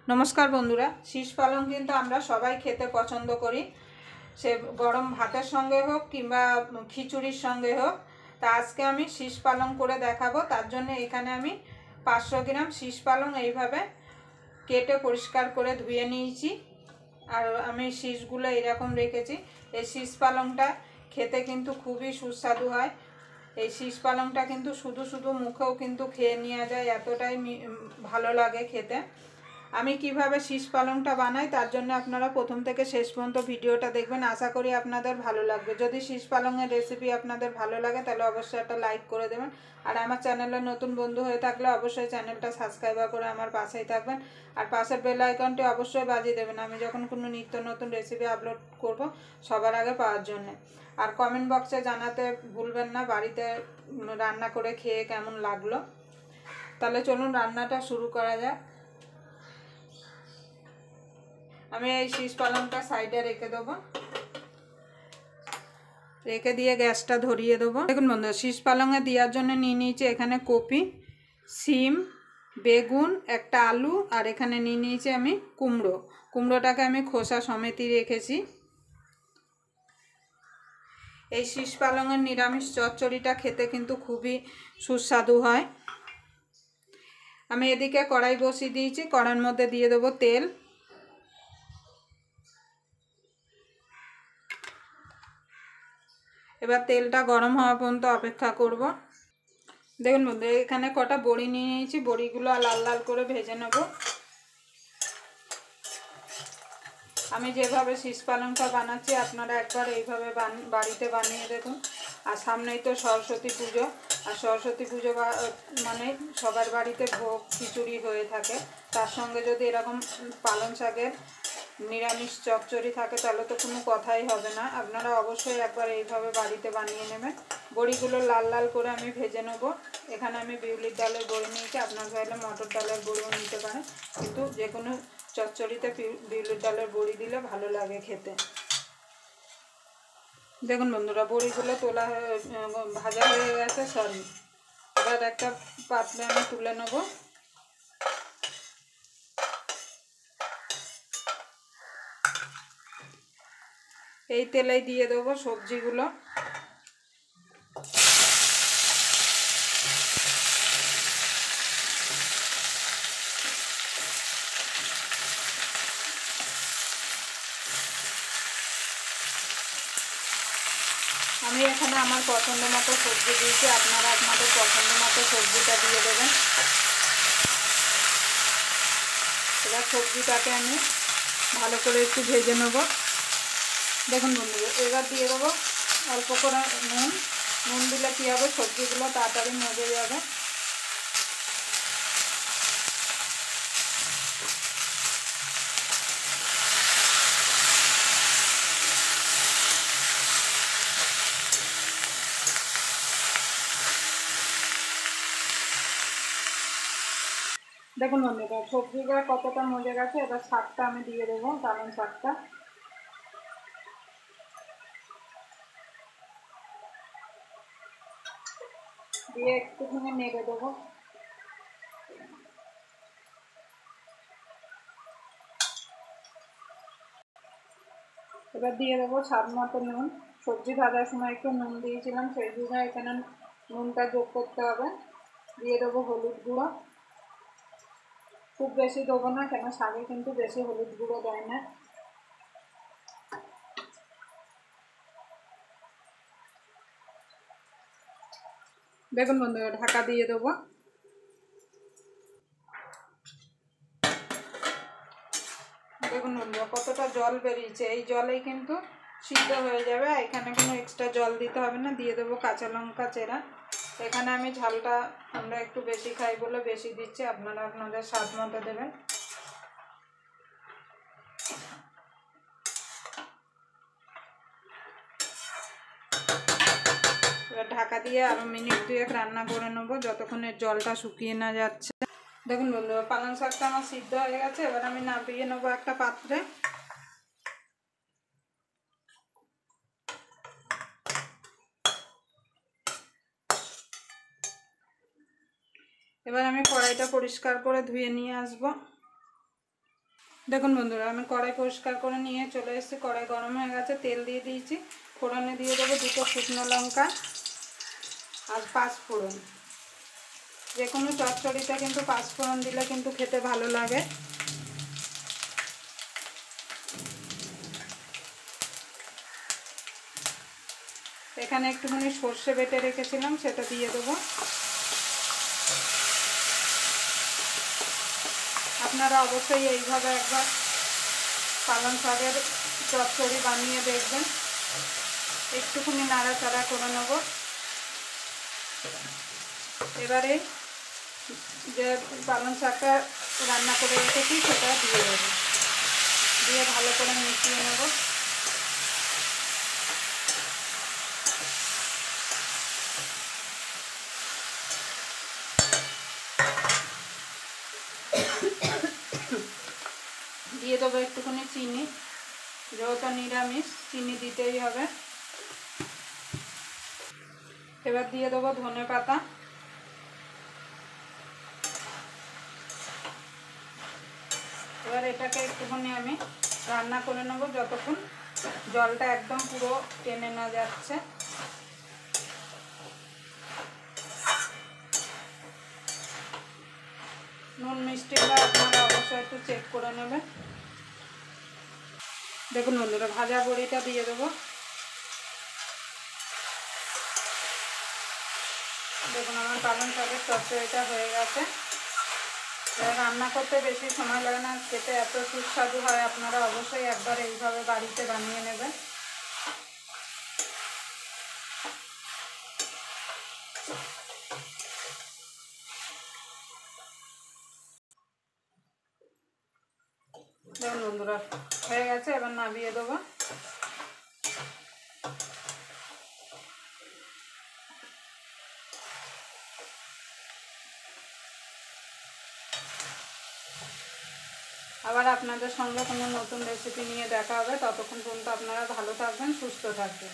नमस्कार बंधुरा शीश पालंग किन्तु आमरा सबाई खेते पसंद करी से गरम भातेर संगे होक किंबा खिचुड़िर संगे होक। ता आजके आमी शीश पालंग करे देखाबो। तार जन्य एखाने आमी 500 ग्राम शीश पालंग एइभाবে केटे परिष्कार करे धुए निয়েছি और आमी शीशगुलो एरकम रेखेছি। এই शीश पालंगटा खेते किन्तु खूबই सुस्वादु হয়। এই शीश पालंगटा किन्तु शुधु शुधु मुखेও किन्तु खेয়ে নেওয়া যায়, এতটাই ভালো লাগে খেতে। আমি কিভাবে शीश পালংটা বানাই তার জন্য আপনারা প্রথম থেকে শেষ পর্যন্ত ভিডিওটা দেখবেন। আশা করি আপনাদের ভালো লাগবে। যদি शीश পালংয়ের রেসিপি আপনাদের ভালো লাগে তাহলে অবশ্যই একটা লাইক করে দেবেন। আর আমার চ্যানেলে নতুন বন্ধু হয়ে থাকলে অবশ্যই চ্যানেলটা সাবস্ক্রাইব করে আমার পাশেই থাকবেন। আর পাশের বেল আইকনটি অবশ্যই বাজিয়ে দেবেন আমি যখন কোনো নিত্য নতুন রেসিপি আপলোড করব সবার আগে পাওয়ার জন্য। আর কমেন্ট বক্সে জানাতে ভুলবেন না বাড়িতে রান্না করে খেয়ে কেমন লাগলো। তাহলে চলুন রান্নাটা শুরু করা যাক। আমি এই शीश পালংটা সাইডে রেখে দেব, রেখে দিয়ে গ্যাসটা ধরিয়ে দেব। দেখুন বন্ধু शीश পালংয়ে দেওয়ার জন্য নিয়ে নিয়েছি এখানে কপি, সিম, বেগুন, একটা আলু আর এখানে নিয়ে নিয়েছি আমি কুমড়ো। কুমড়োটাকে আমি খোসা সমেতই রেখেছি। এই शीश পালংয়ের নিরামিষ চচ্চড়িটা খেতে কিন্তু খুবই সুস্বাদু হয়। আমি এদিকে কড়াই বসিয়ে দিয়েছি, কড়াইয়ের মধ্যে দিয়ে দেব তেল। এবার তেলটা গরম হওয়া পর্যন্ত অপেক্ষা করব। দেখুন বন্ধু এখানে কটা বড়ি নিয়ে নিয়েছি, বড়িগুলো লাল লাল করে ভেজে নেব। আমি যেভাবে शीश পালংটা বানাচ্ছি আপনারা একবার এইভাবে বাড়িতে বানিয়ে দেখুন। আর সামনেই তো সরস্বতী পুজো, আর সরস্বতী পুজো মানে সবার বাড়িতে ভোগ খিচুড়ি হয়ে থাকে, তার সঙ্গে যদি এরকম পালং শাকের নিরামিষ চচ্চড়ি থাকে তাহলে তো কোনো কথাই হবে না। আপনারা অবশ্যই একবার এইভাবে বাড়িতে বানিয়ে নেবেন। বড়িগুলো লাল লাল করে আমি ভেজে নেব। এখানে আমি বিউলির ডালের বড়ি নিয়েছি, আপনারা চাইলে মটর ডালের বড়িও নিতে পারেন, কিন্তু যে কোনো চচ্চড়িতে বিউলির ডালের বড়ি দিলে ভালো লাগে খেতে। দেখুন বন্ধুরা বড়িগুলো তোলা ভাজা হয়ে গেছে, সরি। এবার একটা পাত্রে আমি তুলে নেব। এই তেলেই দিয়ে দেবো সবজিগুলো। আমি এখানে আমার পছন্দ মতো সবজি দিয়েছি, আপনারা আপনাদের পছন্দ মতো সবজিটা দিয়ে দেবেন। এবার সবজিটাকে আমি ভালো করে একটু ভেজে নেব। দেখুন বন্ধুরা এবার দিয়ে দেবো অল্প করে নুন। নুন দিলে কী হবে সবজিগুলো তাড়াতাড়ি মজে যাবে। দেখুন বন্ধুরা সবজিটা কতটা মজে গেছে। এবার শাকটা আমি দিয়ে দেবো, পালং শাকটা। দিয়ে একটুখানি নেড়ে দেবো। এবার দিয়ে দেবো স্বাদ মতো নুন। সবজি ভাজার সময় একটু নুন দিয়েছিলাম, সেই জন্য এখানে নুনটা যোগ করতে হবে। দিয়ে দেবো হলুদ গুঁড়ো, খুব বেশি দেবো না, কেন শাকে কিন্তু বেশি হলুদ গুঁড়ো দেয় না। দেখুন বন্ধুরা ঢাকা দিয়ে দেবো। দেখুন বন্ধুরা কতটা জল বেরিয়েছে, এই জলেই কিন্তু সিদ্ধ হয়ে যাবে। এখানে কোনো এক্সট্রা জল দিতে হবে না। দিয়ে দেবো কাঁচা লঙ্কা চেরা। এখানে আমি ঝালটা আমরা একটু বেশি খাই বলে বেশি দিচ্ছি, আপনারা আপনাদের স্বাদ মতো দেবেন। এবার ঢাকা দিয়ে আরও মিনিট 2 রান্না করে নেবো যতক্ষণে জলটা শুকিয়ে না যাচ্ছে। দেখুন বন্ধুরা পালং শাকটা আমার সিদ্ধ হয়ে গেছে। এবার আমি নামিয়ে নেবো একটা পাত্রে। এবার আমি কড়াইটা পরিষ্কার করে ধুয়ে নিয়ে আসবো। দেখুন বন্ধুরা, আমি কড়াই পরিষ্কার করে নিয়ে চলে এসেছি। কড়াই গরম হয়ে গেছে, তেল দিয়ে দিয়েছি। ফোড়নে দিয়ে দেবো 2টো শুকনো লঙ্কা আর 5 ফোড়ন। যে কোনো চচ্চড়িতে কিন্তু 5 ফোড়ন দিলে কিন্তু খেতে ভালো লাগে। এখানে একটুখানি সর্ষে বেটে রেখেছিলাম, সেটা দিয়ে দেবো। আপনারা অবশ্যই এইভাবে একবার পালং শাকের চচ্চড়ি বানিয়ে দেখবেন। একটুখানি নাড়াচাড়া করে নেব। এবারে যে পালং শাকটা রান্না করে রেখেছি সেটা দিয়ে দেবো, দিয়ে ভালো করে মিশিয়ে নেব। দিয়ে দেবো একটুখানি চিনি, যেহেতু নিরামিষ চিনি দিতেই হবে। এবার দিয়ে দেবো ধনে পাতা। এবার এটাকে একটুখানি আমি রান্না করে নেব যতক্ষণ জলটা একদম পুরো টেনে না যাচ্ছে। নুন মিষ্টিটা আপনারা অবশ্যই একটু চেক করে নেবেন। দেখুন বন্ধুরা, ভাজা বড়িটা দিয়ে দেবো। দেখুন আমার পালং শাকের চচ্চড়িটা হয়ে গেছে। রান্না করতে বেশি সময় লাগে না, খেতে এত সুস্বাদু হয়। আপনারা অবশ্যই একবার এইভাবে বাড়িতে বানিয়ে নেবেন। দেখুন বন্ধুরা, হয়ে গেছে। এবার নামিয়ে দেবো। আবার আপনাদের সঙ্গে কোনো নতুন রেসিপি নিয়ে দেখা হবে। ততক্ষণ পর্যন্ত আপনারা ভালো থাকবেন, সুস্থ থাকবেন।